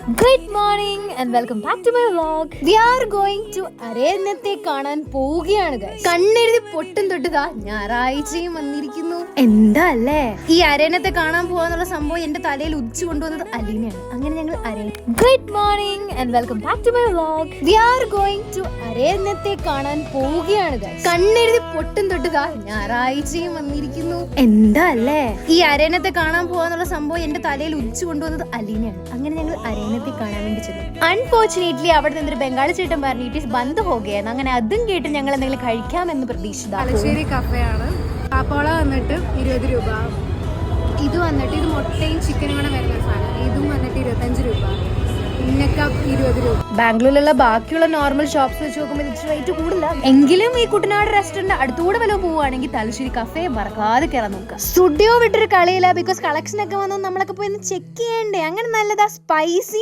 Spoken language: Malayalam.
Good morning and welcome back to my vlog. We are going to അരയന്നത്തെ കാണാൻ പോവുകയാണ് guys. കണ്ണെഴുതി പൊട്ടും തൊട്ടുക ഞായറാഴ്ചയും വന്നിരിക്കുന്നു. എന്താ അല്ലേ ഈ അരയന്നത്തെ കാണാൻ പോവാന്നുള്ള സംഭവം എന്റെ തലയിൽ ഉദിച്ചു കൊണ്ടുവന്നത് അലീനയാണ്. അങ്ങനെ ഞങ്ങൾ Good morning and welcome back to my vlog. We are going to അരയന്നത്തെ കാണാൻ പോവുകയാണ് guys. കണ്ണെഴുതി പൊട്ടും തൊട്ടുക ഞായറാഴ്ചയും വന്നിരിക്കുന്നു. എന്താ അല്ലേ ഈ അരയന്നത്തെ കാണാൻ പോവാന്നുള്ള സംഭവം എന്റെ തലയിൽ ഉദിച്ചു കൊണ്ടുവന്നത് അലീനയാണ്. അങ്ങനെ ഞങ്ങൾ അരയന്നത്തെ കാണാൻ വേണ്ടി ചെന്നു. അൺഫോർച്ചുനേറ്റ്ലി അവിടെ നിന്നൊരു ബംഗാളി ചേട്ടൻ പറഞ്ഞു ഇറ്റ് ഈസ് ബന്ദ് പോകുകയാണ്. അങ്ങനെ അതും കേട്ട് ഞങ്ങൾ എന്തെങ്കിലും കഴിക്കാമെന്ന് പ്രതീക്ഷിച്ചു. തലശ്ശേരി കഫേയാണ്. കാപ്പോള വന്നിട്ട് 20 രൂപ, ഇത് വന്നിട്ട് ഇത് മുട്ടയും ചിക്കനും കൂടെ വരുന്ന സാധനം, ഇതും വന്നിട്ട് 25 രൂപ, ഉന്നക്കം 20 രൂപ. ബാംഗ്ലൂരിലുള്ള ബാക്കിയുള്ള നോർമൽ ഷോപ്സ് വെച്ച് നോക്കുമ്പോൾ ഇത് റേറ്റ് കൂടുതല. എങ്കിലും ഈ കുട്ടനാട് റെസ്റ്റോറന്റ് അടുത്തൂടെ വല്ല പോവുകയാണെങ്കിൽ തലശ്ശേരി കഫേ മറക്കാതെ കയറാൻ നോക്കുക. സ്റ്റുഡിയോ വിട്ടൊരു കളിയില്ല, ബിക്കോസ് കളക്ഷൻ ഒക്കെ വന്നു നമ്മളൊക്കെ പോയി ചെക്ക് ചെയ്യണ്ടേ. അങ്ങനെ നല്ലതാ സ്പൈസി